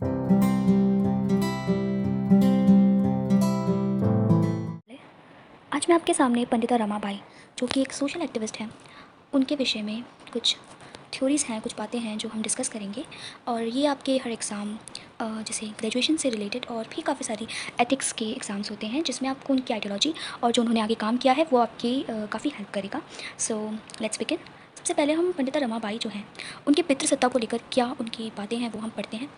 आज मैं आपके सामने पंडिता रमाबाई, जो कि एक सोशल एक्टिविस्ट हैं, उनके विषय में कुछ थ्योरीज़ हैं, कुछ बातें हैं जो हम डिस्कस करेंगे। और ये आपके हर एग्ज़ाम जैसे ग्रेजुएशन से रिलेटेड और भी काफ़ी सारी एथिक्स के एग्ज़ाम्स होते हैं, जिसमें आपको उनकी आइडियोलॉजी और जो उन्होंने आगे काम किया है वो आपकी काफ़ी हेल्प करेगा। So let's begin. सबसे पहले हम पंडिता रमाबाई जो हैं, उनकी पितृसत्ता को लेकर क्या उनकी बातें हैं वो हम पढ़ते हैं।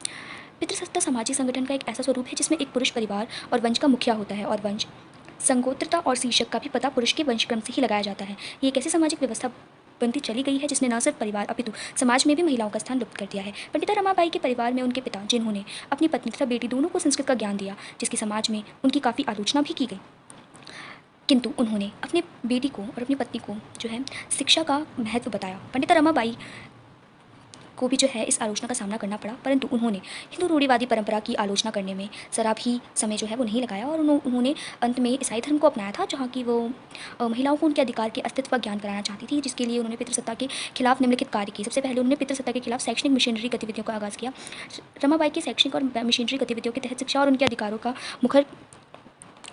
पितृसत्ता सामाजिक संगठन का एक ऐसा स्वरूप है जिसमें एक पुरुष परिवार और वंश का मुखिया होता है, और वंश संगोत्रता और शीर्षक का भी पता पुरुष के वंशक्रम से ही लगाया जाता है। ये एक ऐसी सामाजिक व्यवस्था बनती चली गई है जिसने न सिर्फ परिवार अपितु समाज में भी महिलाओं का स्थान लुप्त कर दिया है। पंडिता रमाबाई के परिवार में उनके पिता, जिन्होंने अपनी पत्नी तथा बेटी दोनों को संस्कृत का ज्ञान दिया, जिसकी समाज में उनकी काफ़ी आलोचना भी की गई, किंतु उन्होंने अपनी बेटी को और अपनी पत्नी को जो है शिक्षा का महत्व बताया। पंडिता रमाबाई को भी जो है इस आलोचना का सामना करना पड़ा, परंतु उन्होंने हिंदू रूढ़िवादी परंपरा की आलोचना करने में ज़रा भी समय जो है वो नहीं लगाया, और उन्होंने अंत में ईसाई धर्म को अपनाया था, जहाँ की वो महिलाओं को उनके अधिकार के अस्तित्व का ज्ञान कराना चाहती थी, जिसके लिए उन्होंने पितृसत्ता के खिलाफ निम्नलिखित कार्य किए। सबसे पहले उन्होंने पितृसत्ता के खिलाफ शैक्षणिक मिशनरी गतिविधियों का आगाज़ किया। रमाबाई की शैक्षणिक और मिशनरी गतिविधियों के तहत शिक्षा और उनके अधिकारों का मुखर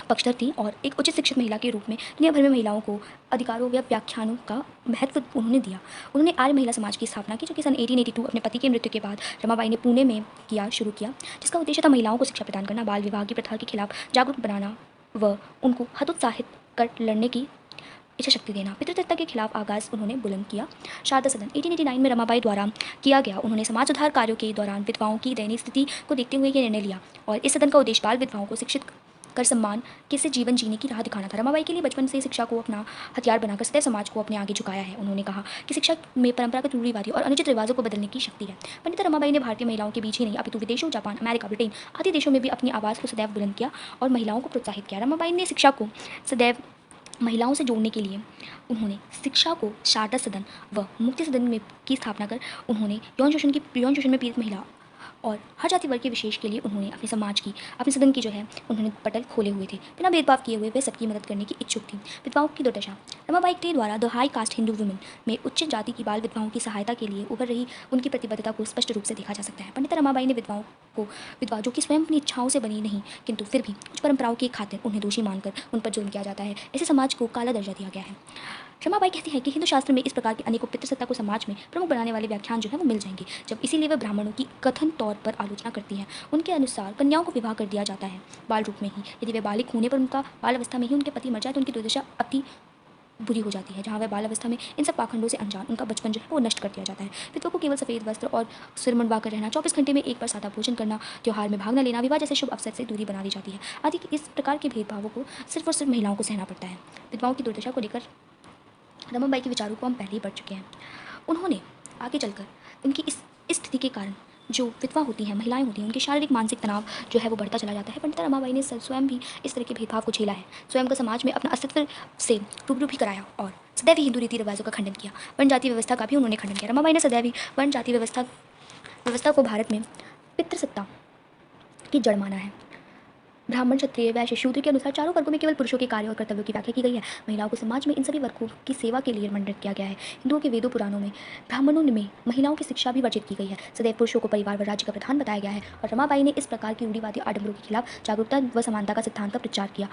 पक्षधर थी, और एक उचित शिक्षित महिला के रूप में दुनिया भर में महिलाओं को अधिकारों या व्याख्यानों का महत्व उन्होंने दिया। उन्होंने आर्य महिला समाज की स्थापना की, जो कि सन 1882 अपने पति के मृत्यु के बाद रमाबाई ने पुणे में शुरू किया, जिसका उद्देश्य था महिलाओं को शिक्षा प्रदान करना, बाल विवाह की प्रथा के खिलाफ जागरूक बनाना व उनको हतोत्साहित कर लड़ने की इच्छा शक्ति देना। पितृसत्ता के खिलाफ आगाज़ उन्होंने बुलंद किया। शारदा सदन 1889 में रमाबाई द्वारा किया गया। उन्होंने समाज सुधार कार्यों के दौरान विधवाओं की दयनीय स्थिति को देखते हुए ये निर्णय लिया, और इस सदन का उद्देश्य बाल विधवाओं को शिक्षित कर सम्मान के से जीवन जीने की राह दिखाना था। रमाबाई के लिए बचपन से शिक्षा को अपना हथियार बनाकर सदैव समाज को अपने आगे झुकाया है। उन्होंने कहा कि शिक्षा में परंपरागत रूढ़िवादी और अनुचित रिवाजों को बदलने की शक्ति है। पंडिता रमाबाई ने भारतीय महिलाओं के बीच ही नहीं अपितु विदेशों, जापान, अमेरिका, ब्रिटेन आदि देशों में भी अपनी आवाज़ को सदैव बुलंद किया और महिलाओं को प्रोत्साहित किया। रमाबाई ने शिक्षा को सदैव महिलाओं से जोड़ने के लिए उन्होंने शिक्षा को शारदा सदन व मुक्ति सदन में की स्थापना कर उन्होंने यौन शोषण में पीड़ित महिला और हर जाति वर्ग के विशेष के लिए उन्होंने अपने समाज की, अपने सदन की जो है उन्होंने पटल खोले हुए थे। बिना भेदभाव किए हुए वे सबकी मदद करने की इच्छुक थी। विधवाओं की दुर्दशा। रमाबाई के द्वारा the high cast Hindu women में उच्च जाति की बाल विधवाओं की सहायता के लिए उभर रही उनकी प्रतिबद्धता को स्पष्ट रूप से देखा जा सकता है। पंडिता रमाबाई ने विधवा जो कि स्वयं अपनी इच्छाओं से बनी नहीं, किंतु फिर भी कुछ परंपराओं की खातिर उन्हें दोषी मानकर उन पर जुल्म किया जाता है, ऐसे समाज को काला दर्जा दिया गया है। रमाबाई कहती है कि हिंदू शास्त्र में इस प्रकार की अनेकों पितृसत्ता को समाज में प्रमुख बनाने वाले व्याख्यान जो है वो मिल जाएंगे, जब इसीलिए वे ब्राह्मणों की कथन तौर पर आलोचना करती हैं। उनके अनुसार कन्याओं को विवाह कर दिया जाता है बाल रूप में ही। यदि वे बालिक होने पर उनका बाल अवस्था में ही उनके पति मर जाए तो उनकी दुर्दशा अति बुरी हो जाती है, जहाँ वह बाल अवस्था में इन सब पाखंडों से अनजान उनका बचपन जो है वो नष्ट कर दिया जाता है। विधवा को केवल सफ़ेद वस्त्र और सिर मुंडवा कर रहना, 24 घंटे में एक बार सादा भोजन करना, त्योहार में भाग न लेना, विवाह जैसे शुभ अवसर से दूरी बना दी जाती है आदि। इस प्रकार के भेदभावों को सिर्फ और सिर्फ महिलाओं को सहना पड़ता है। विधवाओं की दुर्दशा को लेकर रमाबाई के विचारों को हम पहले ही पढ़ चुके हैं। उन्होंने आगे चलकर उनकी इस स्थिति के कारण जो विधवा होती हैं, महिलाएं होती हैं, उनके शारीरिक मानसिक तनाव जो है वो बढ़ता चला जाता है। पंडिता रमाबाई ने स्वयं भी इस तरह के भेदभाव को झेला है, स्वयं का समाज में अपना अस्तित्व से रूबरू भी कराया और सदैव ही हिंदू रीति रिवाजों का खंडन किया। वर्ण जाति व्यवस्था का भी उन्होंने खंडन किया। रमाबाई ने सदैव ही वर्ण जाति व्यवस्था को भारत में पितृसत्ता की जड़ माना है। ब्राह्मण, क्षत्रिय, वैश्य, शूद्र के अनुसार चारों वर्गों में केवल पुरुषों के कार्य और कर्तव्यों की व्याख्या की गई है। महिलाओं को समाज में इन सभी वर्गों की सेवा के लिए मंडित किया गया है। हिंदुओं के वेदों पुराणों में ब्राह्मणों में महिलाओं की शिक्षा भी वर्जित की गई है। सदैव पुरुषों को परिवार व राज्य का प्रधान बताया गया है, और रमाबाई ने इस प्रकार की रूढ़िवादी आडंबरों के खिलाफ जागरूकता व समानता का सिद्धांत का प्रचार किया।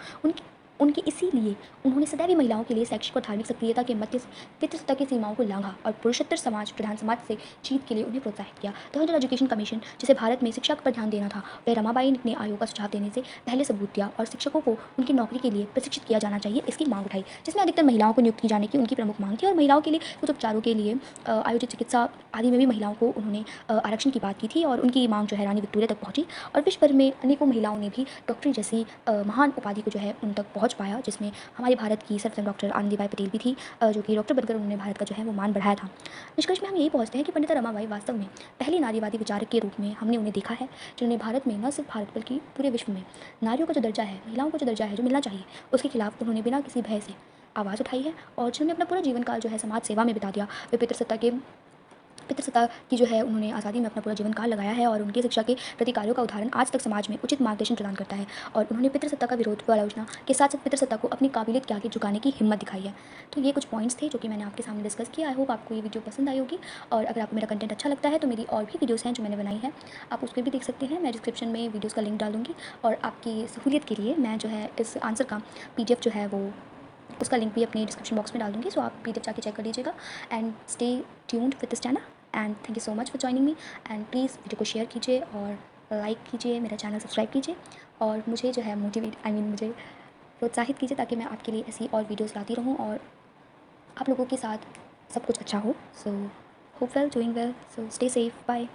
उनकी इसीलिए उन्होंने सदैव ही महिलाओं के लिए शैक्षिक और धार्मिक सक्रियता के मध्य पितृसत्ता की सीमाओं को लांघा और पुरुषोत्तर समाज, प्रधान समाज से जीत के लिए उन्हें प्रोत्साहित किया। द जनरल एजुकेशन कमीशन, जिसे भारत में शिक्षा पर ध्यान देना था, वह रमाबाई ने आयोग का सुझाव देने से पहले सबूत दिया और शिक्षकों को उनकी नौकरी के लिए प्रशिक्षित किया जाना चाहिए, इसकी मांग उठाई, जिसमें अधिकतर महिलाओं को नियुक्त की जाने की उनकी प्रमुख मांग थी। और महिलाओं के लिए कुछ उपचारों के लिए आयोजित चिकित्सा आदि में भी महिलाओं को उन्होंने आरक्षण की बात की थी, और उनकी मांग जो है रानी विक्टोरिया तक पहुंची, और विश्व भर में अनेकों महिलाओं ने भी डॉक्टरी जैसी महान उपाधि को जो है उन तक पहुँच पाया, जिसमें हमारे भारत की सर्वप्रथम डॉक्टर आनंदीबाई पटेल भी थी, जो कि डॉक्टर बनकर उन्होंने भारत का जो है वो मान बढ़ाया था। निष्कर्ष में हम यही पहुंचते हैं कि पंडिता रमाबाई वास्तव में पहली नारीवादी विचारक के रूप में हमने उन्हें देखा है, जिन्होंने भारत में, न सिर्फ भारत बल्कि पूरे विश्व में नारियों का जो दर्जा है, महिलाओं को जो दर्जा है जो मिलना चाहिए, उसके खिलाफ उन्होंने बिना किसी भय से आवाज़ उठाई है, और जिन्होंने अपना पूरा जीवन काल जो है समाज सेवा में बिता दिया। वे पितृसत्ता के पितृसत्ता की जो है उन्होंने आज़ादी में अपना पूरा जीवन काल लगाया है और उनकी शिक्षा के प्रति कार्यों का उदाहरण आज तक समाज में उचित मार्गदर्शन प्रदान करता है। और उन्होंने पितृसत्ता का विरोध व आलोचना के साथ साथ पितृसत्ता को अपनी काबिलियत के आगे झुकाने की हिम्मत दिखाई है। तो ये कुछ पॉइंट्स थे जो कि मैंने आपके सामने डिस्कस किया। आई होप आपको ये वीडियो पसंद आई होगी, और अगर आपको मेरा कंटेंट अच्छा लगता है तो मेरी और भी वीडियोज़ हैं जो मैंने बनाई है, आप उसको भी देख सकते हैं। मैं डिस्क्रिप्शन में वीडियोज़ का लिंक डाल दूँगी, और आपकी सहूलियत के लिए मैं जो है इस आंसर का PDF जो है वो उसका लिंक भी अपने डिस्क्रिप्शन बॉक्स में डाल दूँगी, सो आप PDF जाके चेक कर लीजिएगा। And stay tuned with this channel, and thank you so much for joining me. And please video को शेयर कीजिए और लाइक कीजिए, मेरा चैनल सब्सक्राइब कीजिए, और मुझे जो है मुझे प्रोत्साहित कीजिए ताकि मैं आपके लिए ऐसी और वीडियोज़ लाती रहूँ और आप लोगों के साथ सब कुछ अच्छा हो। So hope well, doing well, so stay safe, bye.